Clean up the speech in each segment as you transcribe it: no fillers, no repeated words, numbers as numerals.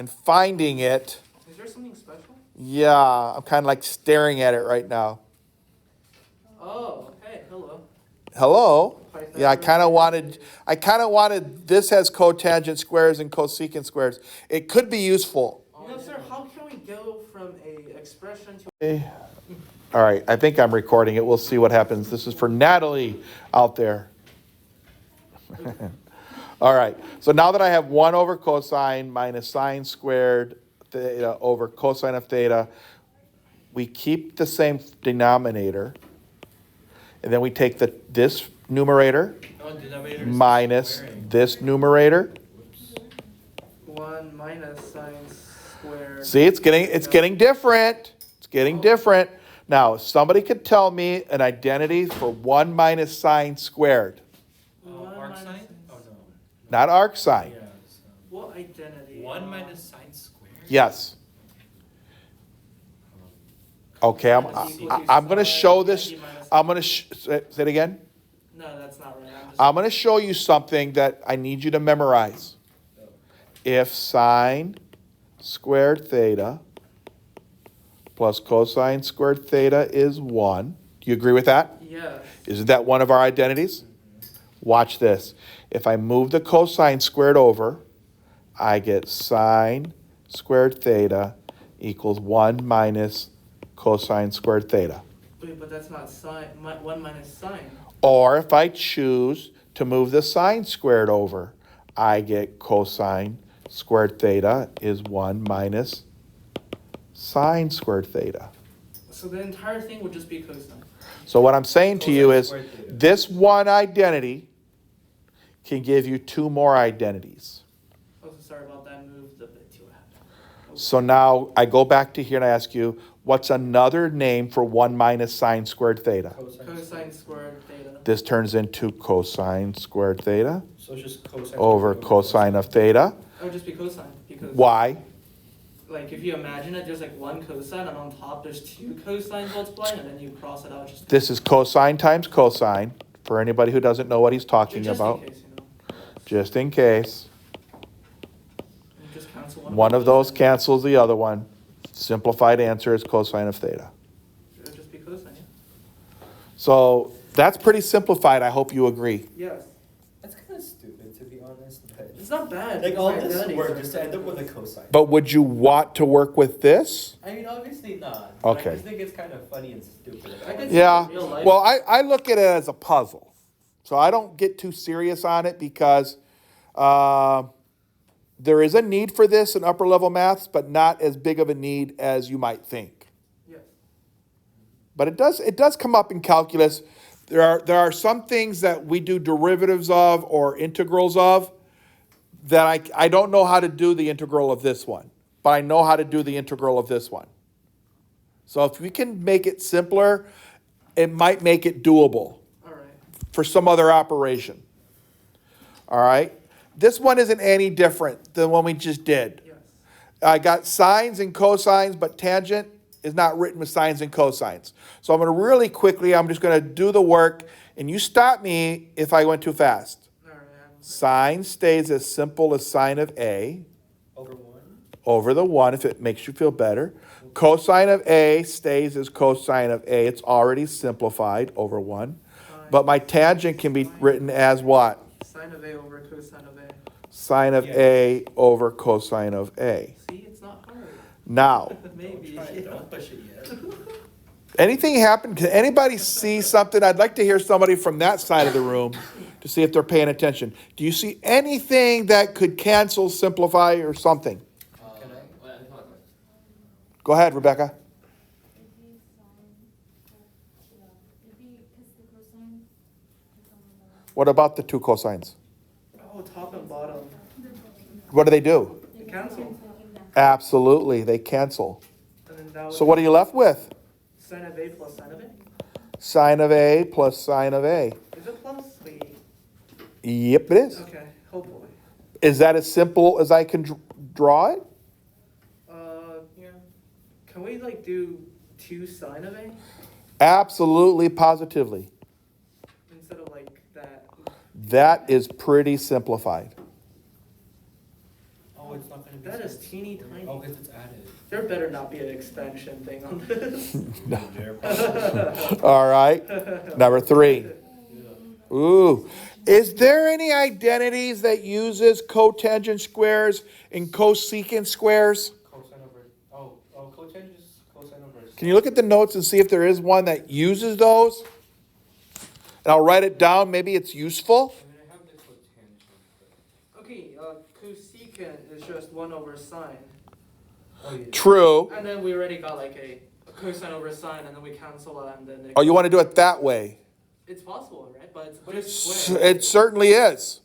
and finding it. Is there something special? Yeah, I'm kind of like staring at it right now. Oh, hey, hello. Hello? Yeah, I kind of wanted, this has cotangent squares and cosecant squares. It could be useful. Sir, how can we go from a expression to... All right, I think I'm recording it. We'll see what happens. This is for Natalie out there. All right, so now that I have 1 over cosine minus sine squared theta over cosine of theta, we keep the same denominator, and then we take this numerator minus this numerator. 1 minus sine squared. See, it's getting different. It's getting different. Now, somebody could tell me an identity for 1 minus sine squared. Arc sine? Oh, no. Not arc sine. Yeah, What identity? 1 minus sine squared? Yes. Okay, I'm going to show this. I'm going to say it again. No, that's not right. I'm going to show you something that I need you to memorize. If sine squared theta plus cosine squared theta is 1. Do you agree with that? Yes. Isn't that one of our identities? Watch this. If I move the cosine squared over, I get sine squared theta equals 1 minus cosine squared theta. Wait, but that's not sine. 1 minus sine. Or if I choose to move the sine squared over, I get cosine squared theta is 1 minus sine squared theta. So the entire thing would just be cosine. So what I'm saying to you is this one identity can give you 2 more identities. Oh, so sorry about that. Moved the bit too ahead. So now I go back to here and I ask you, what's another name for 1 minus sine squared theta? Cosine squared theta. This turns into cosine squared theta So it's just cosine over cosine of theta. It would just be cosine. Because Why? like if you imagine it, there's like 1 cosine, and on top there's 2 cosines multiplying, and then you cross it out. Just This is cosine times cosine, for anybody who doesn't know what he's talking just about. in case, you know. Just in case. You just cancel One of those cancels the other one. Simplified answer is cosine of theta. It would just be cosine. Yeah. So that's pretty simplified. I hope you agree. Yes. That's kind of stupid, to be honest. But It's not bad. like all this Identities work are just to end up with a simple. cosine. But would you want to work with this? I mean, obviously not. Okay. I just think it's kind of funny and stupid. I could- Yeah. Real life. Well, I look at it as a puzzle. So I don't get too serious on it because there is a need for this in upper level maths, but not as big of a need as you might think. Yes. But it does come up in calculus. There are some things that we do derivatives of or integrals of that I don't know how to do the integral of this one, but I know how to do the integral of this one. So if we can make it simpler, it might make it doable All right. for some other operation. All right? This one isn't any different than one we just did. Yes. I got sines and cosines, but tangent is not written with sines and cosines. So I'm going to really quickly, I'm just going to do the work, and you stop me if I went too fast. All right. Sine stays as simple as sine of A Over 1? over the 1 if it makes you feel better. Cosine of A stays as cosine of A. It's already simplified over 1. But my tangent can be written as what? Sine of A over cosine of A. Sine of A over cosine of A. See, it's not hard. Now, Maybe. Don't push it yet. anything happen? Can anybody see something? I'd like to hear somebody from that side of the room to see if they're paying attention. Do you see anything that could cancel, simplify, or something? Can I? Go ahead, Rebecca. What about the 2 cosines? Oh, top and bottom. What do they do? They cancel. Absolutely, they cancel. And then that would So what are you left with? Sine of A plus sine of A. Sine of A plus sine of A. Is it plus? Wait. Yep, it is. Okay, hopefully. Is that as simple as I can draw it? Yeah. Can we like do 2 sine of A Absolutely, positively. instead of like that? That is pretty simplified. Oh, it's not gonna be. That is six. teeny tiny. Oh, because it's added. There better not be an expansion thing on this. All right. Number 3. Ooh. Is there any identities that uses cotangent squares and cosecant squares? Cosine over. Oh, cotangent is cosine over. Can you look at the notes and see if there is one that uses those? And I'll write it down. Maybe it's useful. I mean, I have the cotangent. Okay, cosecant is just 1 over sine. Oh, yeah. True. And then we already got like a cosine over sine, and then we cancel out, and then Oh, you want to do it that way? it's possible, right? But But it's it's just S- square. It certainly is.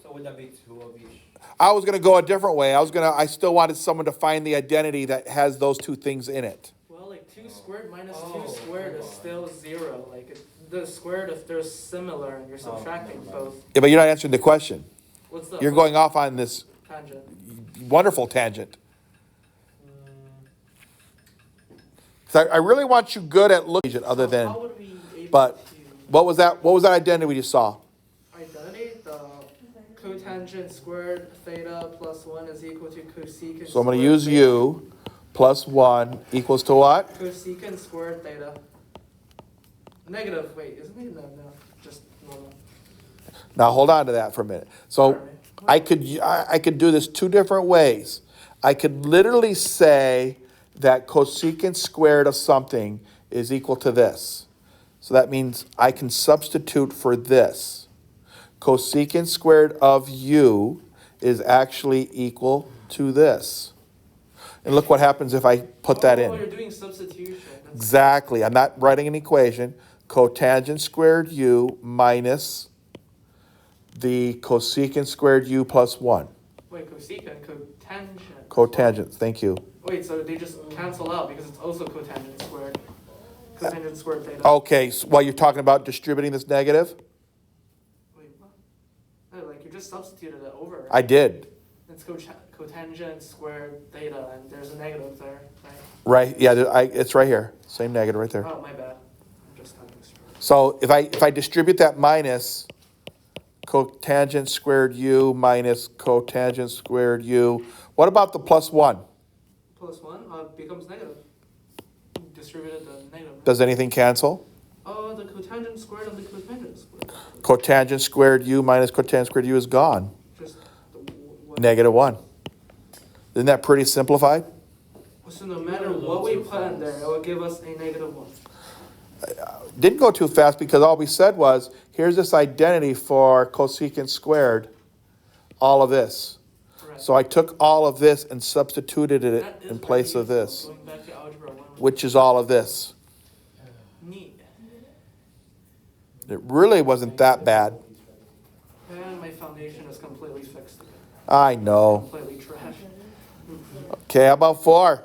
So would that be 2 of each? I was going to go a different way. I still wanted someone to find the identity that has those two things in it. Well, like 2 squared minus Oh, 2 squared is hold on. still 0. Like the squared, if they're similar and you're subtracting never mind. both, Yeah, but you're not answering the question. what's the You're going off on this tangent? wonderful tangent. 'Cause I really want you good at looking other So than, how would we able but to what was that identity we just saw? identity the cotangent squared theta plus 1 is equal to cosecant? So I'm going to squared use theta. u plus 1 equals to what? Cosecant squared theta. Negative. Wait, isn't it? No, just normal. Now hold on to that for a minute. So I could do this 2 different ways. I could literally say that cosecant squared of something is equal to this. So that means I can substitute for this. Cosecant squared of u is actually equal to this. And look what happens if I put that Oh, in. you're doing substitution. That's Exactly. I'm not writing an equation. Cotangent squared u minus the cosecant squared u plus 1. Wait, cosecant, cotangent. Cotangent, thank you. Wait, so they just cancel out because it's also cotangent squared. Cotangent squared theta. Okay, so while you're talking about distributing this negative, Wait, what? No, like you just substituted it over. Right? I did. It's cotangent squared theta, and there's a negative there, right? Right, yeah, it's right here. Same negative right there. Oh, my bad. I'm just talking straight. So if I distribute that minus cotangent squared u minus cotangent squared u, what about the plus 1? Plus 1 becomes negative. Distributed the negative. Right? Does anything cancel? Oh, the cotangent squared and the cotangent squared. Cotangent squared u minus cotangent squared u is gone. Just the what? Negative 1. Isn't that pretty simplified? So no matter what we put in there, it will give us a negative 1. Didn't go too fast because all we said was, here's this identity for cosecant squared, all of this. Correct. So I took all of this and substituted it That is in place very of this, useful. Going back to algebra 1. which is all of this. Neat. It really wasn't that bad. And my foundation is completely fixed again. I know. Completely trash. Okay, how about 4?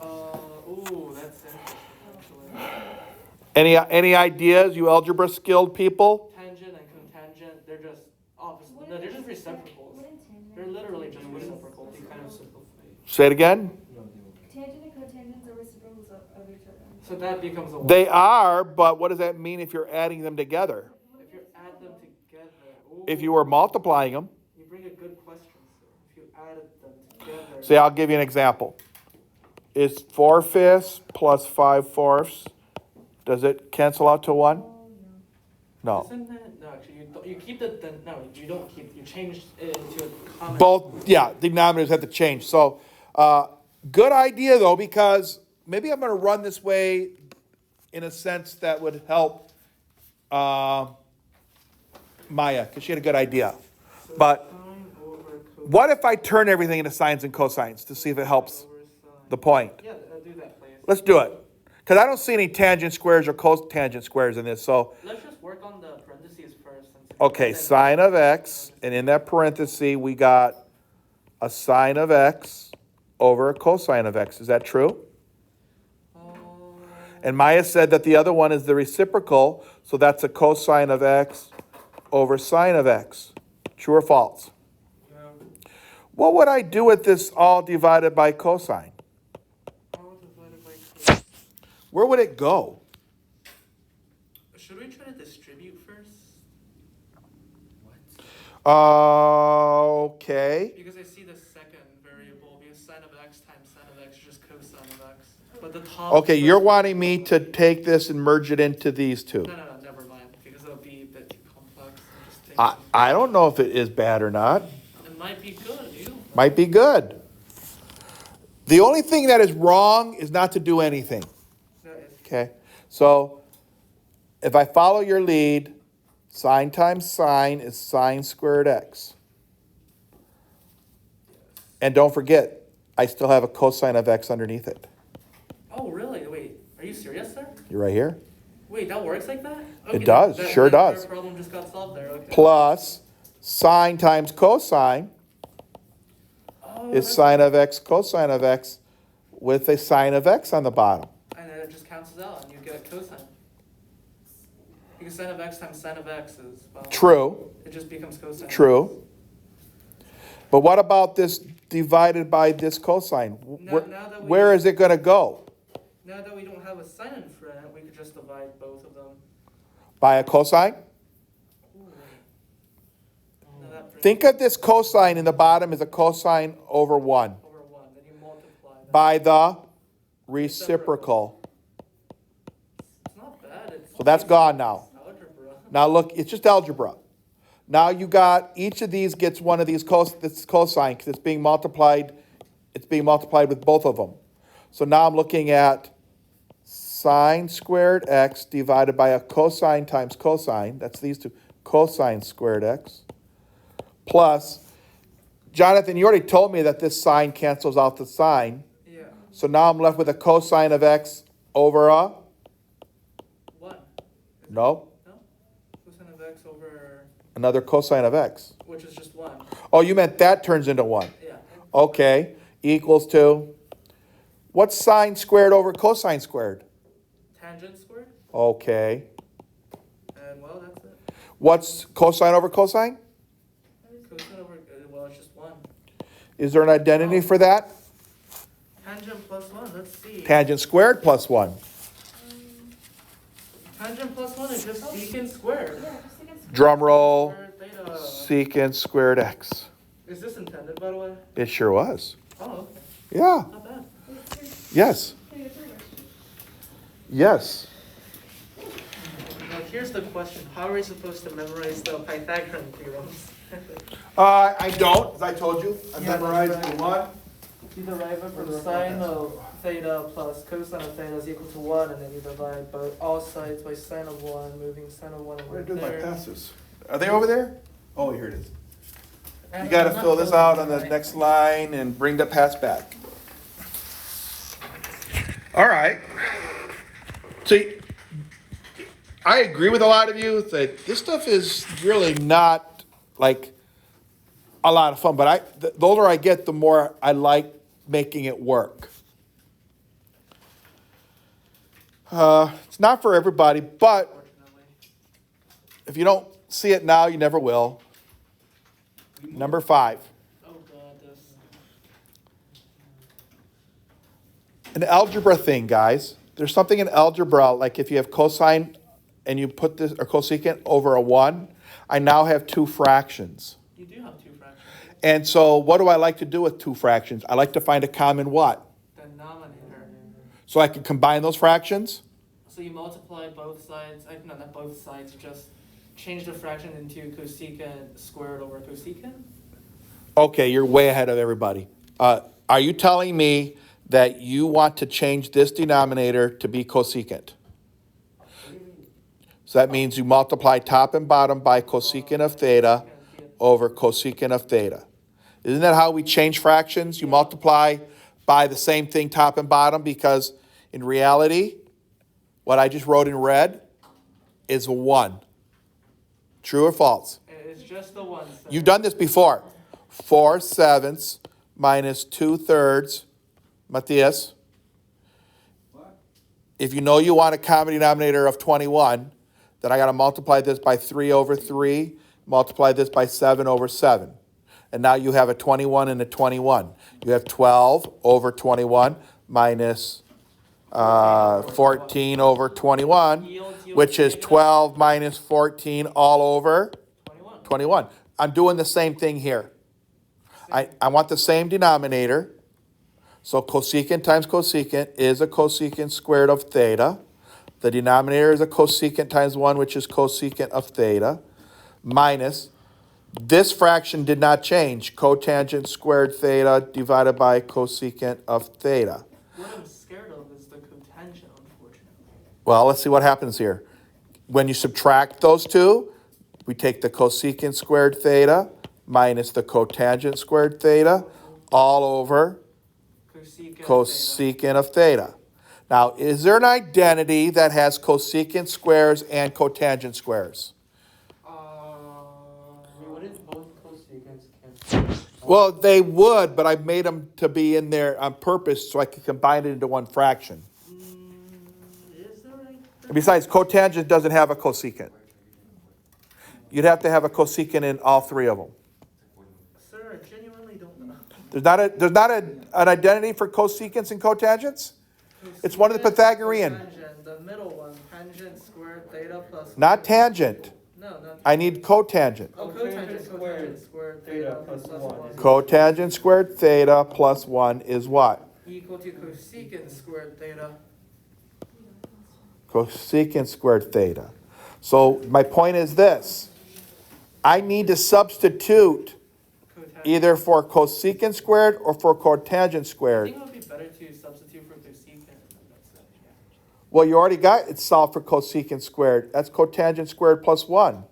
Ooh, that's interesting actually. Any ideas, you algebra skilled people? Tangent and cotangent, they're just opposite. No, they're just reciprocals. They're literally just reciprocals. They kind of simplify. Say it again. No, they won't. Tangent and cotangents are reciprocals of each other. So that becomes a 1. They are, but what does that mean if you're adding them together? If you add them together, ooh, If you were multiplying them? you bring a good question, sir. If you added them together. See, I'll give you an example. Is 4/5 plus 5/4, does it cancel out to 1? No. Isn't that, no, actually, you keep the, no, you don't keep, you change it into a common. Both, yeah, denominators have to change. So, good idea though, because maybe I'm going to run this way in a sense that would help Maya, because she had a good idea. So But sine over cosine what if I turn everything into sines and cosines to see if it helps over sine. the point? Yeah, do that, please. Let's do it. Because I don't see any tangent squares or cotangent squares in this. So, Let's just work on the parentheses first. okay, sine of x, and in that parenthesis, we got a sine of x over a cosine of x. Is that true? And Maya said that the other one is the reciprocal, so that's a cosine of x over sine of x. True or false? Yeah. What would I do with this all divided by cosine? All divided by cosine. Where would it go? Should we try to distribute first? What? Okay. Because I see see the second variable because sine of x times sine of x is just cosine of x. But the top. Okay, you're wanting me to take this and merge it into these two. No, never mind because it'll be a bit too complex. Just take I don't know if it is bad or not. It might be good, you. Might be good. The only thing that is wrong is not to do anything. That is. Okay, so if I follow your lead, sine times sine is sine squared x. And don't forget, I still have a cosine of x underneath it. Oh, really? Wait, are you serious, sir? You're right here. Wait, that works like that? It does, sure does. Our problem just got solved there. Okay. Plus sine times cosine Oh, is that's- sine of x cosine of x with a sine of x on the bottom. And then it just cancels out, and you get cosine. Because sine of x times sine of x is well. True, It just becomes cosine. true. But what about this divided by this cosine? Now that we- Where is it going to go? Now that we don't have a sine in front, we could just divide both of them. By a cosine? Now that brings Think of this cosine in the bottom as a cosine over 1 over 1. Then you multiply that. by the reciprocal. It's not bad. It's So that's gone now. algebra. Now look, it's just algebra. Now you got, each of these gets one of these this cosine because it's being multiplied with both of them. So now I'm looking at sine squared x divided by a cosine times cosine, that's these two, cosine squared x, plus, Jonathan, you already told me that this sine cancels out the sine, Yeah. so now I'm left with a cosine of x over a, 1. no, No? Cosine of x over, another cosine of x. which is just 1. Oh, you meant that turns into 1. Yeah. Okay, equals to, what's sine squared over cosine squared? Tangent squared. Okay. And well, that's it. What's cosine over cosine? Cosine over, well, it's just 1. Is there an identity for that? Tangent plus 1, let's see. Tangent squared plus 1. Tangent plus 1 is just secant squared. Yeah, just think it's. Drum roll, Squared theta. secant squared x. Is this intended, by the way? It sure was. Oh, okay. Yeah, Not bad. yes, yes. Now, here's the question. How are we supposed to memorize the Pythagorean theorems? I don't, as I told you. I Yeah, memorized that's right. the one. You derive it from sine of theta plus cosine of theta is equal to 1, and then you divide both all sides by sine of 1, moving sine of 1 over What did I do with my there. passes? Are they over there? Oh, here it is. And You gotta I'm not fill this filling out it on the right. next line and bring the pass back. All right. See, I agree with a lot of you that this stuff is really not like a lot of fun, but the older I get, the more I like making it work. It's not for everybody, but Unfortunately. if you don't see it now, you never will. Number 5. Oh god, this. An algebra thing, guys. There's something in algebra, like if you have cosine and you put this, or cosecant over a 1, I now have 2 fractions. You do have 2 fractions. And so what do I like to do with 2 fractions? I like to find a common what? Denominator. So I can combine those fractions? So you multiply both sides, no, not both sides, just change the fraction into cosecant squared over cosecant? Okay, you're way ahead of everybody. Are you telling me that you want to change this denominator to be cosecant? So that means you multiply top and bottom by cosecant of theta over cosecant of theta. Isn't that how we change fractions? You multiply by the same thing top and bottom, because in reality, what I just wrote in red is a 1. True or false? It's just the one. You've done this before. 4/7 minus 2/3. Matthias? If you know you want a common denominator of 21, then I got to multiply this by 3 over 3, multiply this by 7 over 7. And now you have a 21 and a 21. You have 12 over 21 minus 14 over 21, which is 12 minus 14 all over 21. 21. I'm doing the same thing here. I want the same denominator. So cosecant times cosecant is a cosecant squared of theta. The denominator is a cosecant times 1, which is cosecant of theta, minus, this fraction did not change, cotangent squared theta divided by cosecant of theta. What I'm scared of is the cotangent, unfortunately. Well, let's see what happens here. When you subtract those two, we take the cosecant squared theta minus the cotangent squared theta all over Cosecant. Theta. cosecant of theta. Now, is there an identity that has cosecant squares and cotangent squares? Wouldn't both cosecants cancel? Well, they would, but I made them to be in there on purpose so I could combine it into one fraction. Is there a... And besides, cotangent doesn't have a cosecant. You'd have to have a cosecant in all three of them. Sir, I genuinely don't know. There's not an identity for cosecants and cotangents? It's one of the Pythagorean. Tangent, the middle one, tangent squared theta plus... Not tangent. No, not... I need cotangent. Oh, cotangent squared theta plus 1. Cotangent squared theta plus 1 is what? Equal to cosecant squared theta. Cosecant squared theta. So my point is this. I need to substitute Cotangent. either for cosecant squared or for cotangent I squared. think it would be better to substitute for cosecant. Well, you already got it solved for cosecant squared. That's cotangent squared plus 1.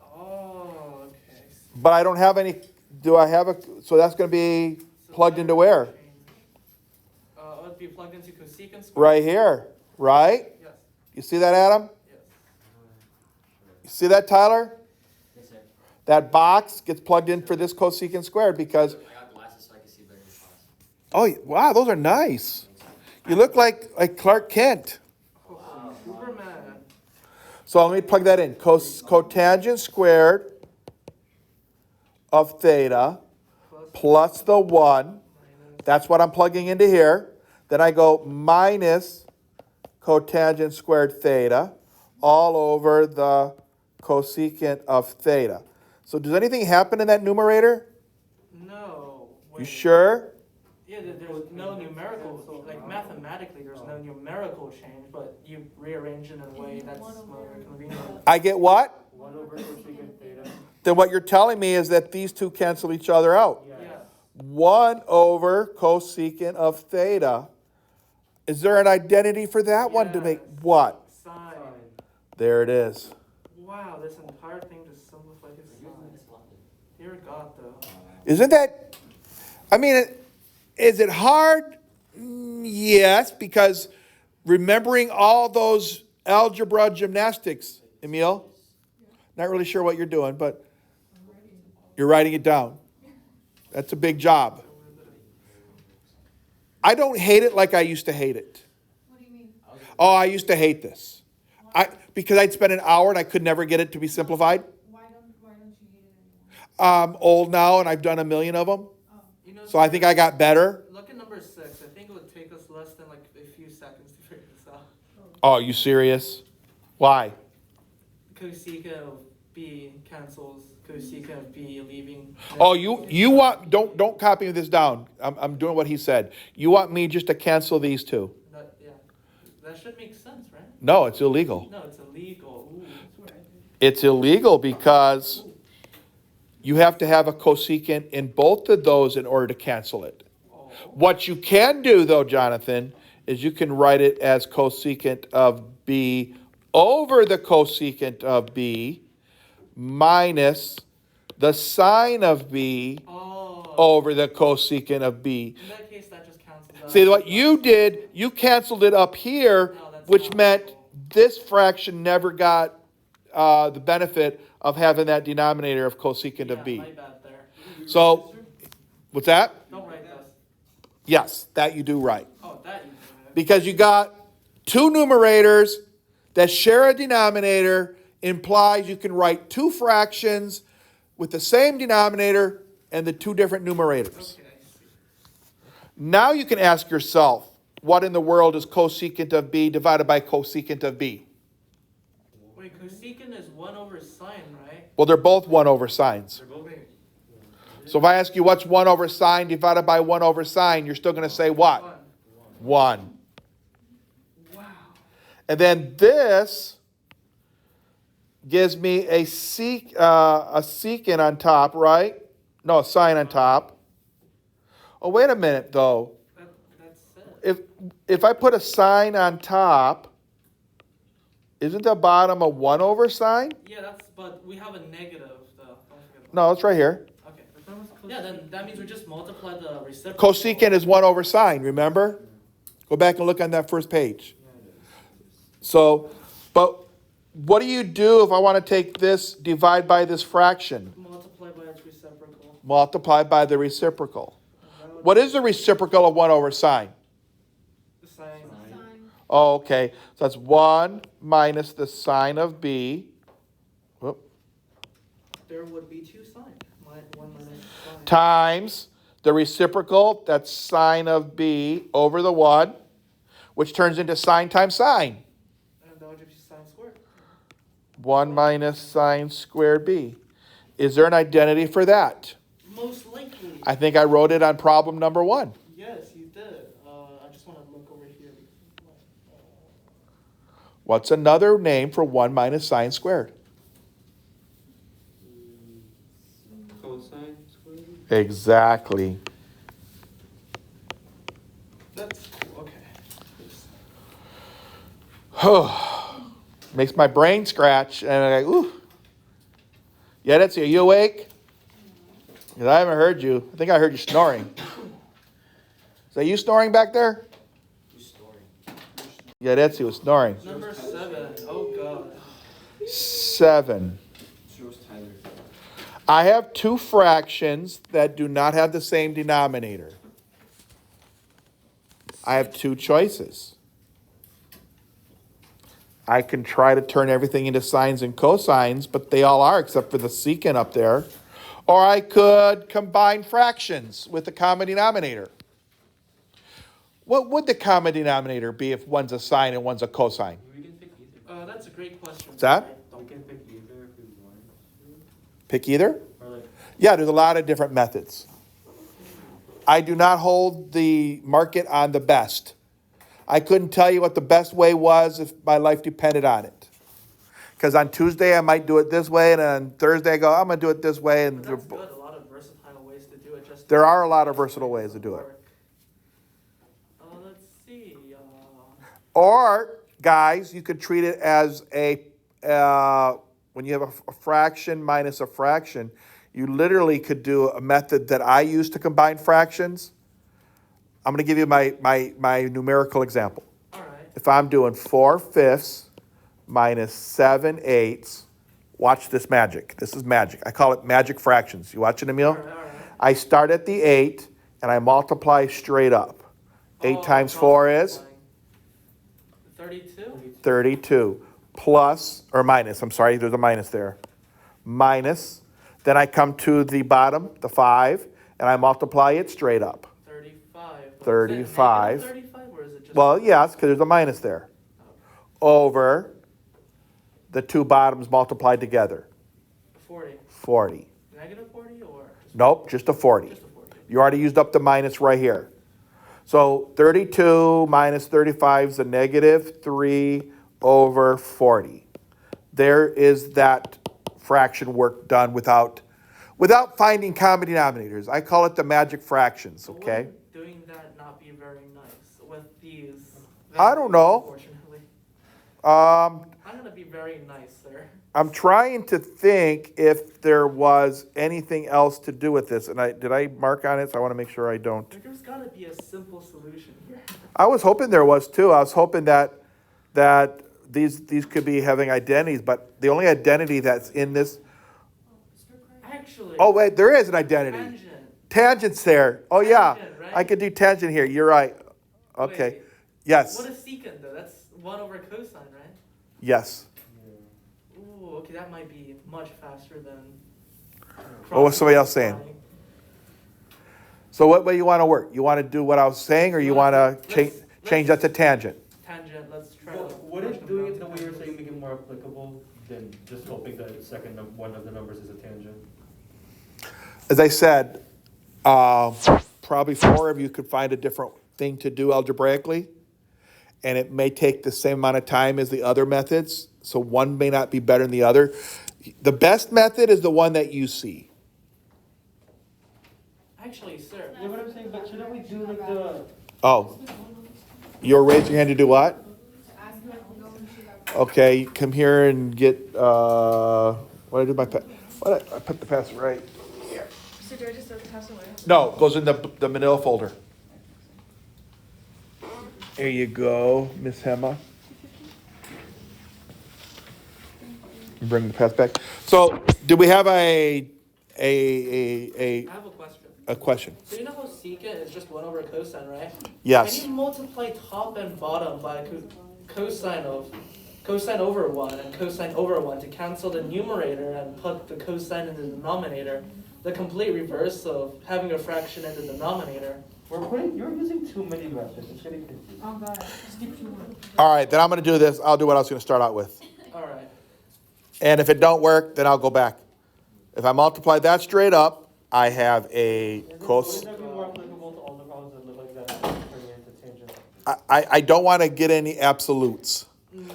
Oh, okay. But I don't have any, do I have a, so that's going to be plugged into where? It would be plugged into cosecant squared. Right here, right? Yes. You see that, Adam? Yes. You see that, Tyler? Yes, sir. That box gets plugged in for this cosecant squared because, I got glasses so I can see better in class. oh, wow, those are nice. You look like Clark Kent. Superman. So let me plug that in. Cotangent squared of theta plus the 1. That's what I'm plugging into here. Then I go minus cotangent squared theta all over the cosecant of theta. So does anything happen in that numerator? No. You Wait. sure? Yeah, there's no numerical, like mathematically, there's no numerical change, but you rearrange it in a way that's more convenient. I get what? 1 over cosecant theta. Then what you're telling me is that these two cancel each other out. Yeah. 1 over cosecant of theta. Is there an identity for that one to make Yes. what? Sine. There it is. Wow, this entire thing just simplified his sine. Dear God, though. Isn't that, I mean, is it hard? Yes, because remembering all those algebra gymnastics, Emil, not really sure what you're doing, but you're writing it down. That's a big job. I don't hate it like I used to hate it. What do you mean? Oh, I used to hate this. Because I'd spend an hour and I could never get it to be simplified. Why don't you hate it anymore? I'm old now and I've done a million of them. You know, So I think I got better. look at number 6. I think it would take us less than like a few seconds to figure this out. Oh, you serious? Why? Cosecant of B cancels cosecant of B, leaving. Oh, you want, don't copy this down. I'm doing what he said. You want me just to cancel these two? Yeah. That should make sense, right? No, it's illegal. No, it's illegal. Ooh. It's illegal because you have to have a cosecant in both of those in order to cancel it. Oh. What you can do, though, Jonathan, is you can write it as cosecant of B over the cosecant of B minus the sine of B Oh. over the cosecant of B. In that case, that just cancels out. See, what you did, you canceled it up here, No, that's which not meant cool. this fraction never got the benefit of having that denominator of cosecant of B. My bad there. So, what's that? Don't write this. Yes, that you do right. Oh, that you do. Because you got two numerators that share a denominator implies you can write two fractions with the same denominator and the two different numerators. Okay, I see. Now you can ask yourself, what in the world is cosecant of B divided by cosecant of B? Wait, cosecant is 1 over sine, right? Well, they're both 1 over sines. Wait. So if I ask you what's 1 over sine divided by 1 over sine, you're still going to say what? 1. Wow. And then this gives me a secant on top, right? No, a sine on top. Oh, wait a minute, though. That's it. If I put a sine on top, isn't the bottom a 1 over sine? Yeah, but we have a negative though. Don't forget about No, it's right here. Okay. Yeah, then that means we just multiply the reciprocal. Cosecant is 1 over sine, remember? Go back and look on that first page. So, but what do you do if I want to take this, divide by this fraction? Multiply by its reciprocal. Multiply by the reciprocal. What is the reciprocal of 1 over sine? The sine. Sine. Oh, okay. So that's 1 minus the sine of b. Whoop. There would be 2 sine. 1 minus sine. Times the reciprocal, that's sine of b over the 1, which turns into sine times sine. And that would give you sine squared. 1 minus sine squared b. Is there an identity for that? Most likely. I think I wrote it on problem number 1. Yes, you did. I just want to look over here. What's another name for 1 minus sine squared? Cosine squared? Exactly. That's cool. Okay. Makes my brain scratch, and I'm like, ooh. Yeah, that's you. Are you awake? 'Cause I haven't heard you. I think I heard you snoring. Is that you snoring back there? Who's story? Yeah, that's you snoring. Number 7. Oh god. 7. Shows Tyler. I have two fractions that do not have the same denominator. I have two choices. I can try to turn everything into sines and cosines, but they all are except for the secant up there. Or I could combine fractions with the common denominator. What would the common denominator be if one's a sine and one's a cosine? We can pick either. That's a great question. What's that? We can pick either if we want. Pick either? Or like, Yeah, there's a lot of different methods. I do not hold the market on the best. I couldn't tell you what the best way was if my life depended on it. Because on Tuesday I might do it this way, and on Thursday I go, I'm going to do it this way. And But that's good. A lot of versatile ways to do it. Just there are a lot of versatile ways to do it. Let's see. Or, guys, you could treat it as when you have a fraction minus a fraction, you literally could do a method that I use to combine fractions. I'm going to give you my numerical example. All right. If I'm doing 4/5 minus 7/8, watch this magic. This is magic. I call it magic fractions. You watching, Emil? All right. I start at the 8 and I multiply straight up. 8 times 4 is 32. 32. Plus, or minus, I'm sorry, there's a minus there. Minus, then I come to the bottom, the 5, and I multiply it straight up. 35. 35. 35, or is it just? Well, yes, because there's a minus there. Over the two bottoms multiplied together. 40. 40. Negative 40 or? Nope, just a 40. Just a 40. You already used up the minus right here. So 32 minus 35 is a negative 3 over 40. There is that fraction work done without finding common denominators. I call it the magic fractions, okay? Would doing that not be very nice with these? I don't know. Unfortunately. I'm I'm going to be very nice, sir. trying to think if there was anything else to do with this. And did I mark on it? So I want to make sure I don't. There's got to be a simple solution here. I was hoping there was too. I was hoping that these could be having identities, but the only identity that's in this. Actually. Oh wait, there is an identity. Tangent. Tangent's there. Oh yeah, Tangent, right? I could do tangent here. You're right. Okay. Wait, Yes. What is secant though? That's 1 over cosine, right? Yes. Ooh, okay, that might be much faster than. What was somebody else saying? So what way you want to work? You want to do what I was saying, or you want to change that to tangent? Tangent. Let's try. well, would it doing it the way you're saying make it more applicable than just hoping that one of the numbers is a tangent? As I said, probably 4 of you could find a different thing to do algebraically, and it may take the same amount of time as the other methods, so one may not be better than the other. The best method is the one that you see. Actually, sir, Yeah, what I'm saying, but shouldn't we do like the? Oh, you're raising your hand to do what? Ask her to go and she got. Okay, come here and get, what did I do my I put the pass right here. So do I just throw the pass away? No, it goes in the manila folder. There you go, Miss Hema. Bring the pass back. So, do we have I have a question. a question? So you know how secant is just 1 over cosine, right? Yes. Can you multiply top and bottom by cosine over 1 and cosine over 1 to cancel the numerator and put the cosine in the denominator? The complete reverse of having a fraction in the denominator. You're using too many methods. It's getting confusing. Oh, God. Just keep you one. All right, then I'm gonna do this. I'll do what I was gonna start out with. Alright. And if it don't work, then I'll go back. If I multiply that straight up, I have a cos. Wouldn't that be more applicable to all the problems that look like that, turning into tangent? I don't want to get any absolutes.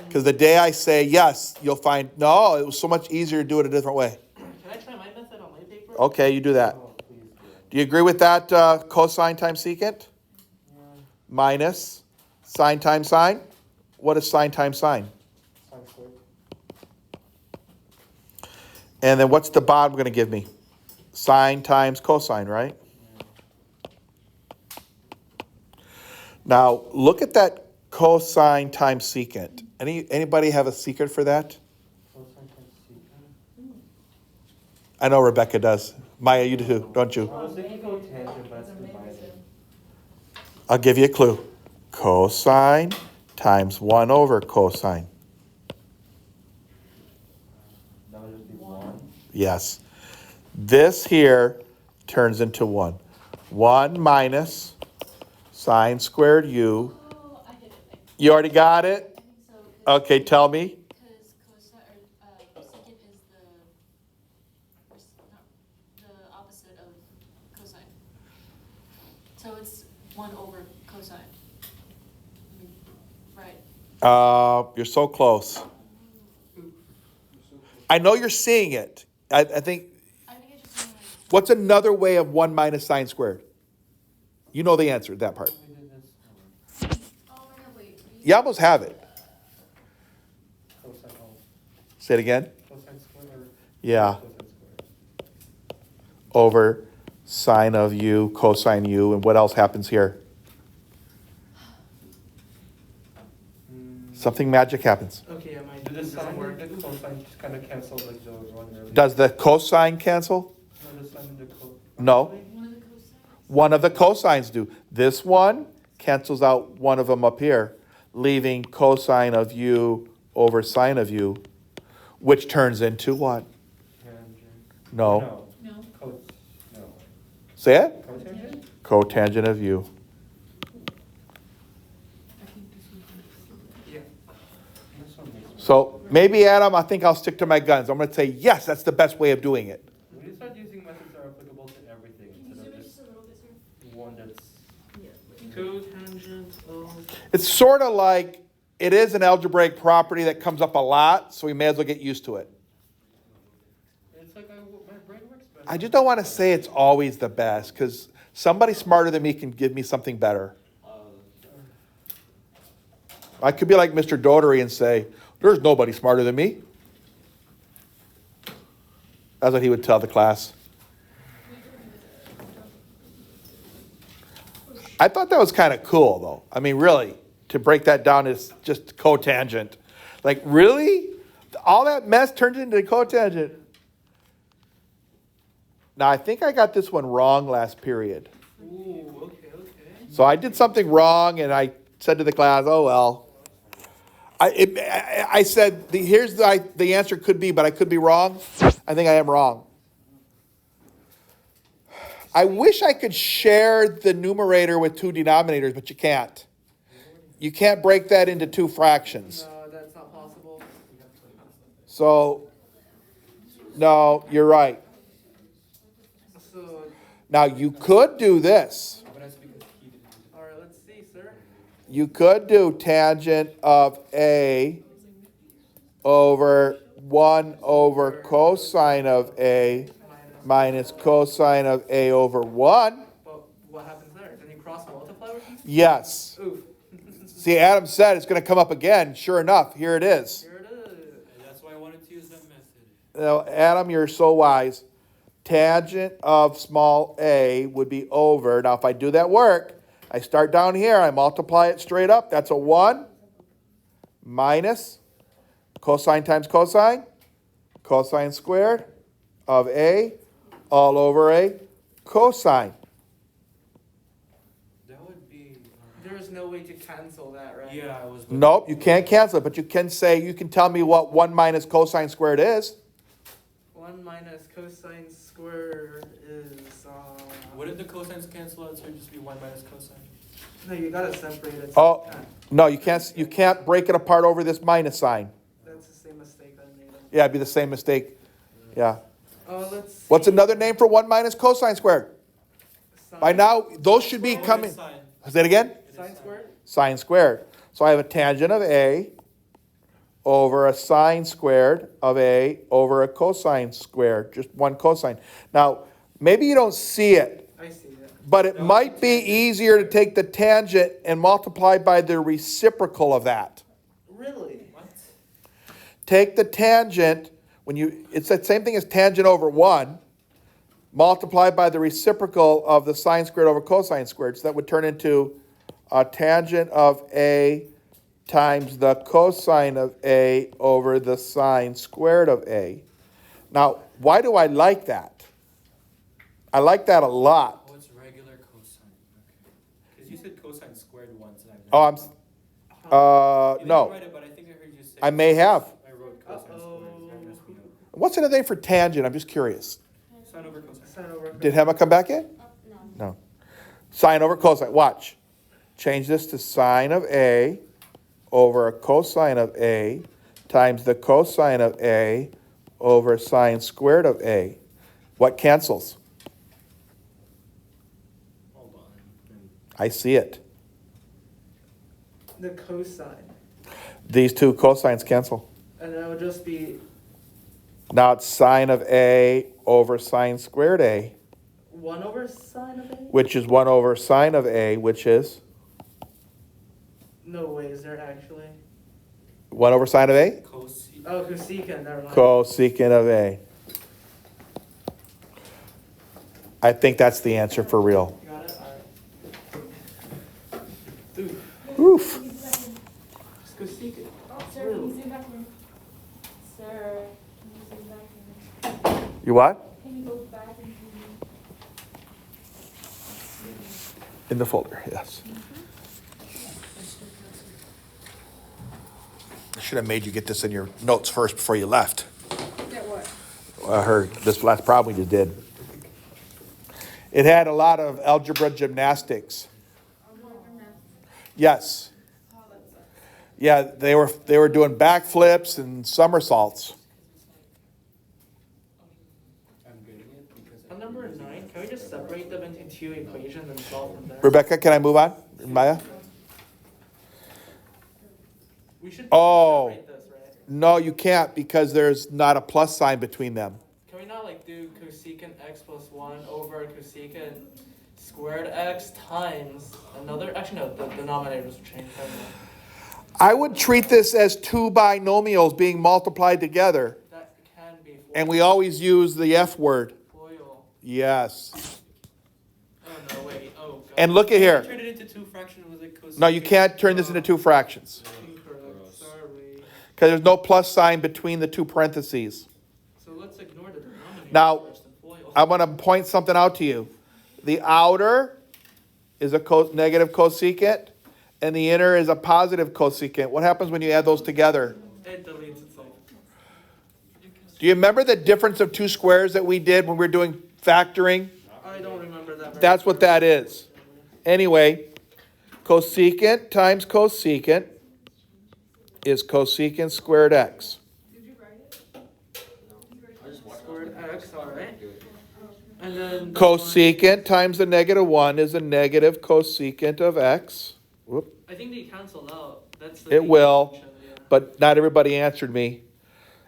Because the day I say yes, you'll find, no, it was so much easier to do it a different way. Can I try my method on my paper? Okay, you do that. Oh, please do. Do you agree with that cosine times secant? Minus sine times sine? What is sine times sine? Sine squared. And then what's the bottom going to give me? Sine times cosine, right? Now, look at that cosine times secant. Anybody have a secret for that? Cosine times secant. I know Rebecca does. Maya, you do, don't you? I was thinking cotangent, but it's divided. I'll give you a clue. Cosine times 1 over cosine. That would just be 1. Yes. This here turns into 1. 1 minus sine squared u. Oh, I get it. You already got it? I think so. 'Cause- Okay, tell me. Because cosine, or, secant is the opposite of cosine. So it's 1 over cosine. I mean, right. You're so close. I know you're seeing it. I think, I think it's just one what's another way of 1 minus sine squared? You know the answer to that part. We did this. Oh, my God, wait. You almost have it. Cosine, Say it again. cosine squared or? Yeah. Cosine squared. Over sine of u, cosine u, and what else happens here? Something magic happens. Okay, yeah, my Do the doesn't sine work. and the cosine just kind of cancel like the one earlier? Does the cosine cancel? No, the sine and the No. One of the cosines. One of the cosines do. This one cancels out one of them up here, leaving cosine of u over sine of u, which turns into what? Tangent. No. No. No. Say it? Cotangent? Cotangent of u. Yeah. This one makes sense. So maybe, Adam, I think I'll stick to my guns. I'm going to say, yes, that's the best way of doing it. We need to start using methods that are applicable to everything Can you instead zoom of in just just a little bit, sir? one that's. Cotangent of. It's sort of like it is an algebraic property that comes up a lot, so we may as well get used to it. It's like my brain works better. I just don't want to say it's always the best, because somebody smarter than me can give me something better. I could be like Mr. Dotery and say, there's nobody smarter than me. That's what he would tell the class. I thought that was kind of cool, though. I mean, really, to break that down is just cotangent. Like, really? All that mess turned into cotangent. Now, I think I got this one wrong last period. Ooh, okay. So I did something wrong, and I said to the class, oh, well. I said, here's the answer could be, but I could be wrong. I think I am wrong. I wish I could share the numerator with 2 denominators, but you can't. You can't break that into 2 fractions. No, that's not possible. So, no, you're right. Now, you could do this. But that's because he didn't. Alright, let's see, sir. You could do tangent of A over 1 over cosine of A minus cosine of A over 1. But what happens there? Then you cross multiply with these? Yes. Oof. See, Adam said it's going to come up again. Sure enough, here it is. Here it is. That's why I wanted to use that method. Now, Adam, you're so wise. Tangent of small a would be over. Now, if I do that work, I start down here. I multiply it straight up. That's a 1 minus cosine times cosine. Cosine squared of a all over a cosine. That would be. There is no way to cancel that, right? Yeah, I was. Nope, you can't cancel it, but you can say, you can tell me what 1 minus cosine squared is. 1 minus cosine squared is, Wouldn't the cosines cancel out, so it'd just be 1 minus cosine? no, you gotta separate it. Oh. Yeah, No, you can't break it apart over this minus sign. that's the same mistake I made. Yeah, it'd be the same mistake. Yeah. Let's see. What's another name for 1 minus cosine squared? Sine- By now, those should be coming. Sine. Say it again? Sine squared? Sine squared. So I have a tangent of A over a sine squared of A over a cosine squared, just one cosine. Now, maybe you don't see it, I see it. but it might be easier to take the tangent and multiply by the reciprocal of that. Really? What? Take the tangent, it's the same thing as tangent over 1, multiplied by the reciprocal of the sine squared over cosine squared. So that would turn into a tangent of A times the cosine of A over the sine squared of A. Now, why do I like that? I like that a lot. Oh, it's regular cosine. Okay. Because you said cosine squared once, and I. Oh, You didn't no, write it, but I think I heard you say. I may have. I wrote cosine squared. That messed me up. What's another name for tangent? I'm just curious. Sine over cosine. Sine over. Did Hema come back in? No. Sine over cosine. Watch. Change this to sine of A over a cosine of A times the cosine of A over sine squared of A. What cancels? Hold on. I see it. The cosine. These two cosines cancel. And it would just be Now it's sine of A over sine squared A, 1 over sine of A? which is 1 over sine of A, which is No way, is there actually? 1 over sine of A, Cosine. Oh, cosecant, never mind. cosecant of A. I think that's the answer for real. You got it? Alright. Dude, Oof. it's cosecant. Sir, can you zoom back in? Sir, can you zoom back in? You what? Can you go back and In the folder, yes. I should have made you get this in your notes first before you left. Get what? This last problem we just did. It had a lot of algebra gymnastics. Yes. Yeah, they were doing backflips and somersaults. I'm getting it because. On number 9, can we just separate them into 2 equations and solve from there? Rebecca, can I move on? Maya? We should Oh. separate this, right? No, you can't because there's not a plus sign between them. Can we not like do cosecant x plus 1 over cosecant squared x times another? Actually, no, the denominators will change. Never mind. I would treat this as two binomials being multiplied together. That can be foil. And we always use the F word. Foil. Yes. Oh no, wait. Oh god. And look at here. Turn it into 2 fractions with a cosine. No, you can't turn this into 2 fractions Incorrect. Sorry. because there's no plus sign between the 2 parentheses. So let's ignore the denominator Now, first and foil. I want to point something out to you. The outer is a negative cosecant, and the inner is a positive cosecant. What happens when you add those together? It deletes itself. Do you remember the difference of 2 squares that we did when we were doing factoring? I don't remember that. very That's what that is. Anyway, cosecant times cosecant is cosecant squared x. Did you write it? Squared x, alright. And then the Cosecant times the -1 is a negative cosecant of x. Whoop. one- I think they cancel out. That's the It big will. function, yeah. But not everybody answered me.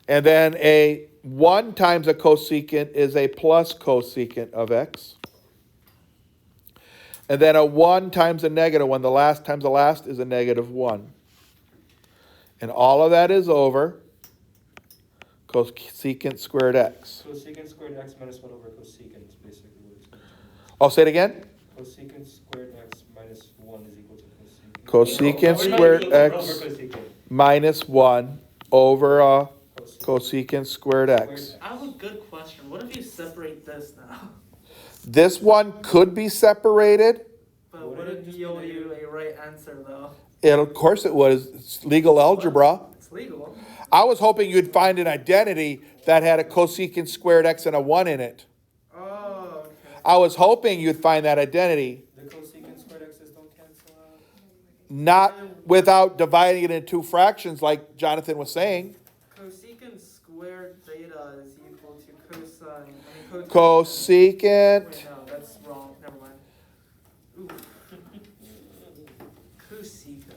And then a 1 times a cosecant is a plus cosecant of x. And then a 1 times a -1, the last times the last is a -1. And all of that is over cosecant squared x. Cosecant squared x minus 1 over cosecant is basically what it's going to be. I'll say it again. Cosecant squared x minus 1 is equal to cosecant. Cosecant Or not squared equal to, x over cosecant. minus 1 over Cosecant cosecant squared x. I have a good question. What if you separate this now? This one could be separated. But Wouldn't would it it just yield be you a right answer though? Of course it was. It's legal algebra. It's legal. I was hoping you'd find an identity that had a cosecant squared x and a 1 in it. Oh, okay. I was hoping you'd find that identity, The cosecant squared x's don't cancel out. not without dividing it into two fractions like Jonathan was saying. Cosecant squared theta is equal to cosine. Cosecant, Wait, no, that's wrong. Never mind. Ooh. Cosecant.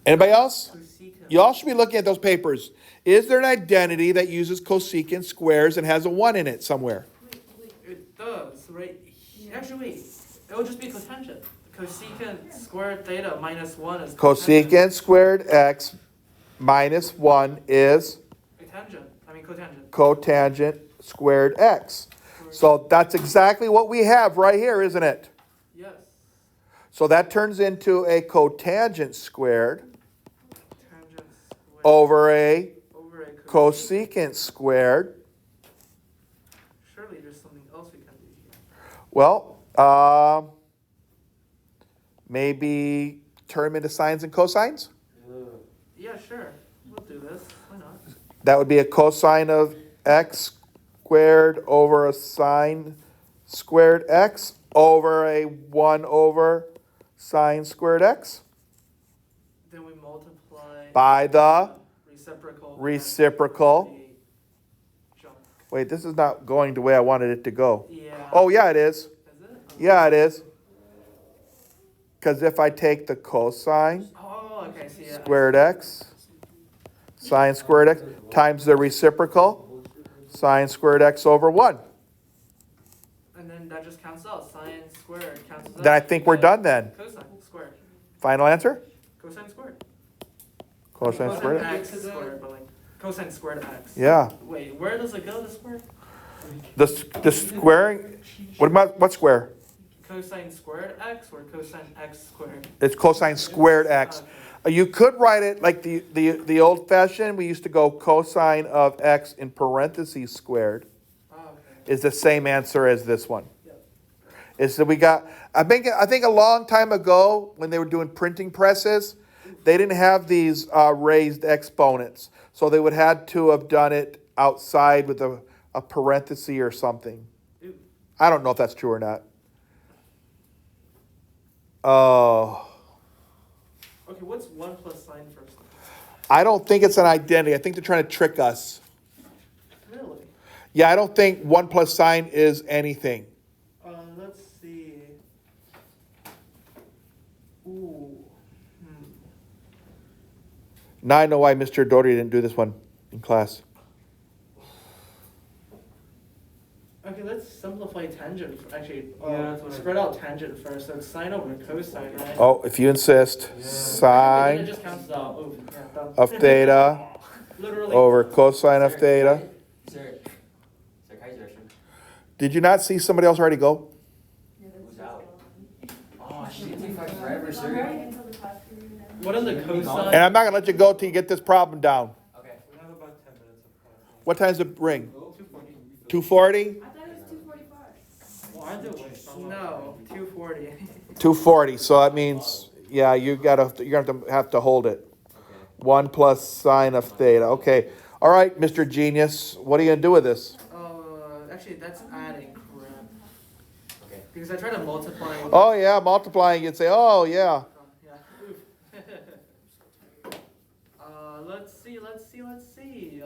anybody else? Cosecant. You all should be looking at those papers. Is there an identity that uses cosecant squares and has a 1 in it somewhere? It does, right? Actually, wait. It would just be cotangent. Cosecant squared theta minus 1 is Cosecant squared x minus 1 is cotangent. cotangent squared x. So that's exactly what we have right here, isn't it? Yes. So that turns into a cotangent squared Tangent squared over a over a cosecant squared. Surely there's something else we can do here. Well, maybe turn them into sines and cosines? Yeah, sure. We'll do this. Why not? That would be a cosine of x squared over a sine squared x over a 1 over sine squared x Then we multiply by the reciprocal. reciprocal. Jump. Wait, this is not going the way I wanted it to go. Yeah. Oh, yeah, it is. Is it? Yeah, it is. Because if I take the cosine Oh, okay. So yeah. squared x, sine squared x, times the reciprocal, sine squared x over 1. And then that just cancels out. Sine squared cancels out. Then I think we're done then. Cosine squared. Final answer? Cosine squared. Cosine squared x? X squared, but like cosine squared x. Yeah. Wait, where does it go, the square? The squaring, what square? Cosine squared x or cosine x squared? It's cosine squared x. Okay. You could write it like the old fashioned, we used to go cosine of x in parentheses squared Oh, okay. is the same answer as this one. Yep. Is that we got, I think a long time ago when they were doing printing presses, they didn't have these raised exponents. So they would have to have done it outside with a parenthesis or something. Ooh. I don't know if that's true or not. Oh. Okay, what's 1 plus sine first? I don't think it's an identity. I think they're trying to trick us. Really? Yeah, I don't think 1 plus sine is anything. Let's see. Ooh. Now I know why Mr. Doherty didn't do this one in class. Okay, let's simplify tangent. Actually, Yeah, that's what I spread out tangent first. So it's sine over cosine, right? Oh, if you insist, And then it sine just cancels out. Oh, yeah, done. of theta Literally. over cosine of theta. Sir, Kaiser, Did you not see somebody else already go? who's out? Oh, shit, take forever, sir. What are the cosine? And I'm not gonna let you go till you get this problem down. Okay. We have about 10 minutes of class. What time's it ring? 2:40. 2:40? I thought it was 2:45. Well, either way. No, 240. 2:40, so that means, yeah, you're gonna have to hold it. Okay. 1 plus sine of theta, okay. All right, Mr. Genius, what are you gonna do with this? Actually, that's adding, crap. Okay. Because I try to multiply. with- Oh, yeah, multiplying, you'd say, oh, yeah. Yeah. Let's see.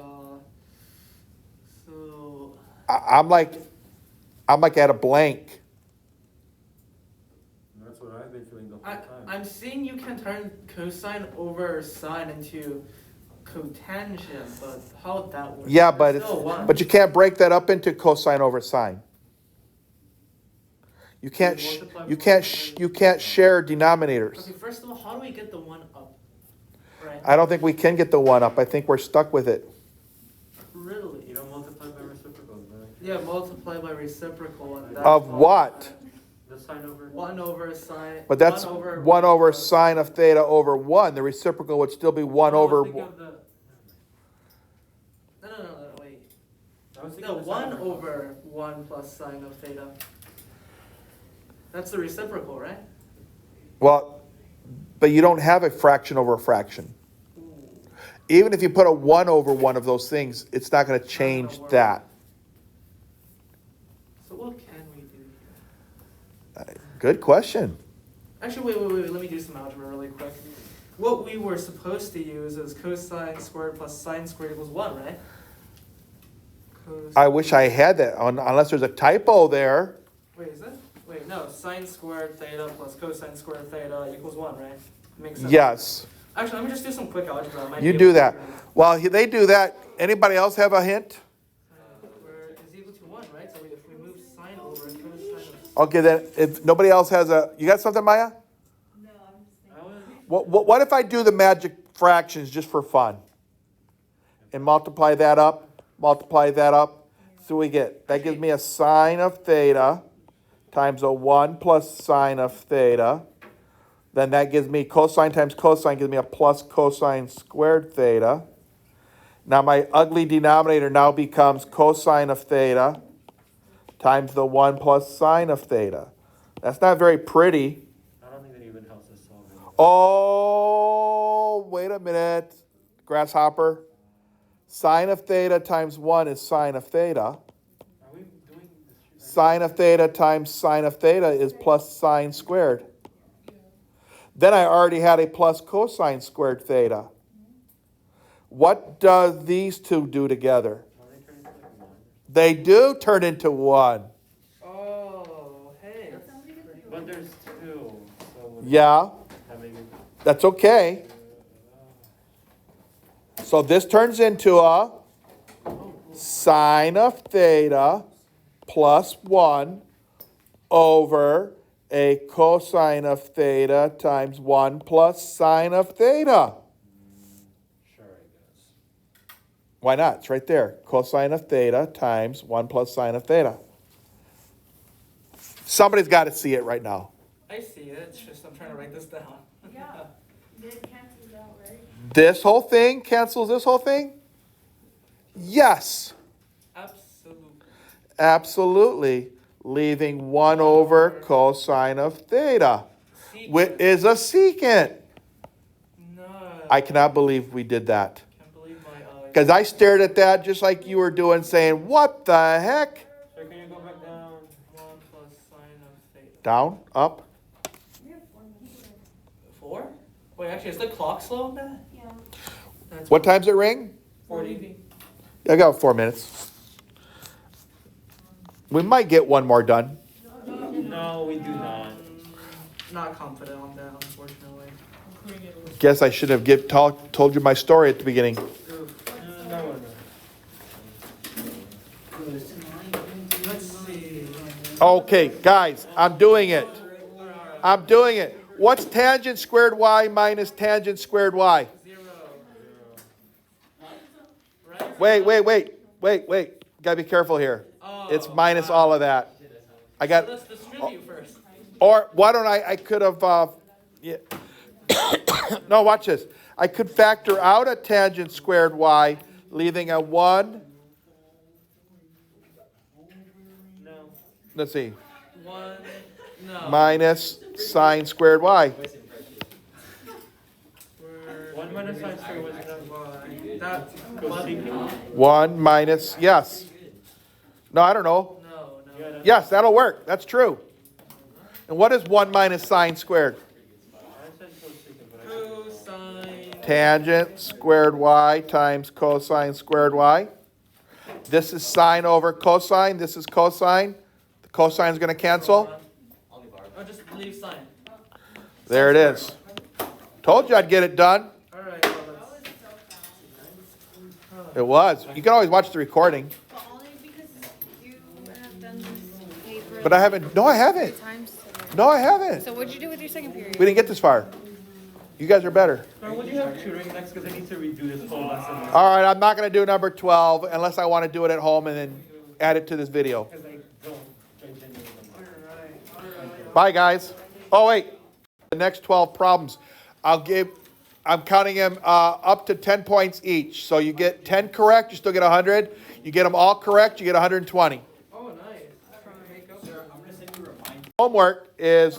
So. I'm like, I'm like at a blank. That's what I've been feeling the whole I, time. I'm seeing you can turn cosine over sine into cotangent, but how would that work? Yeah, but It's still one. but you can't break that up into cosine over sine. You can't you can't share denominators. Okay, first of all, how do we get the one up? Right. I don't think we can get the 1 up. I think we're stuck with it. Really? You don't multiply by reciprocals, right? Yeah, multiply by reciprocal and that's Of what? The sine over. 1 over sine. But that's 1 over sine of theta over 1. The reciprocal would still be 1 No, I was over. thinking of the- No, wait. I was thinking No, of the sine 1 over 1 plus sine of theta. That's the reciprocal, right? Well, but you don't have a fraction over a fraction. Even if you put a 1 over one of those things, it's not going to change that. So what can we do here? Good question. Actually, wait. Let me do some algebra really quick. What we were supposed to use is cosine squared plus sine squared equals 1, right? I wish I had that, unless there's a typo there. Wait, is it? Wait, no. Sine squared theta plus cosine squared theta equals 1, right? Makes sense. Yes, Actually, let me just do some quick algebra. I might you be do able to that. figure it out. While they do that, anybody else have a hint? Squared is equal to 1, right? So if we move sine over cosine of... Okay, then if nobody else has you got something, Maya? No, I'm just thinking. I was- What if I do the magic fractions just for fun? And multiply that up. So we get, that gives me a sine of theta times a 1 plus sine of theta. Then that gives me cosine times cosine gives me a plus cosine squared theta. Now my ugly denominator now becomes cosine of theta times the 1 plus sine of theta. That's not very pretty. I don't think that even helps us solve it. Oh, wait a minute. Grasshopper. Sine of theta times 1 is sine of theta. Are we doing this? Sine of theta times sine of theta is plus sine squared. Then I already had a plus cosine squared theta. What does these two do together? Well, they turn into like 1. They do turn into 1. Oh, hey. But there's 2. So would Yeah, that make it? that's okay. So this turns into a sine of theta plus 1 over a cosine of theta times 1 plus sine of theta. Sure, I guess. Why not? It's right there. Cosine of theta times 1 plus sine of theta. Somebody's got to see it right now. I see it. It's just I'm trying to write this down. Yeah, it cancels out, right? This whole thing cancels this whole thing? Yes, Absolutely. absolutely. Leaving 1 over cosine of theta, which is a secant. No. I cannot believe we did that. Can't believe my eyes. Because I stared at that just like you were doing, saying, what the heck? Sir, can you go back down? 1 plus sine of theta. Down, up. We have 4 minutes. 4? Wait, actually, is the clock slow, Matt? Yeah. That's What time's it ring? 40. I got 4 minutes. We might get one more done. No, we do not. Not confident on that, unfortunately. Guess I should have told you my story at the beginning. No. Let's see. Okay, guys, I'm doing it. I'm doing it. What's tangent squared y minus tangent squared y? 0. Right? Wait. Gotta be careful here. Oh, It's minus all of that. I got, Let's distribute first. or why don't I could have, yeah. No, watch this. I could factor out a tangent squared y, leaving a 1. No. Let's see. 1. No. Minus sine squared y. 1 minus sine squared was enough. That's Cosecant. 1 minus, yes. No, I don't know. No. Yes, that'll work. That's true. And what is 1 minus sine squared? I said cosecant, but I said Cosine. Tangent squared y times cosine squared y. This is sine over cosine. This is cosine. Cosine's gonna cancel. I'll leave ours. Or just leave sign. There it is. Told you I'd get it done. Alright, well, that's. It was. You can always watch the recording. But only because you have done this paper. But I haven't, no, I haven't. Times. No, I haven't. So what'd you do with your second period? We didn't get this far. You guys are better. Sir, would you have tutoring next? Because I need to redo this whole lesson. All right, I'm not gonna do number 12 unless I wanna do it at home and then add it to this video. Because I don't genuinely don't. Bye, guys. Oh, wait. The next 12 problems, I'm counting them up to 10 points each. So you get 10 correct, you still get 100. You get them all correct, you get 120. Oh, nice. Sir, I'm gonna send you a reminder. Homework is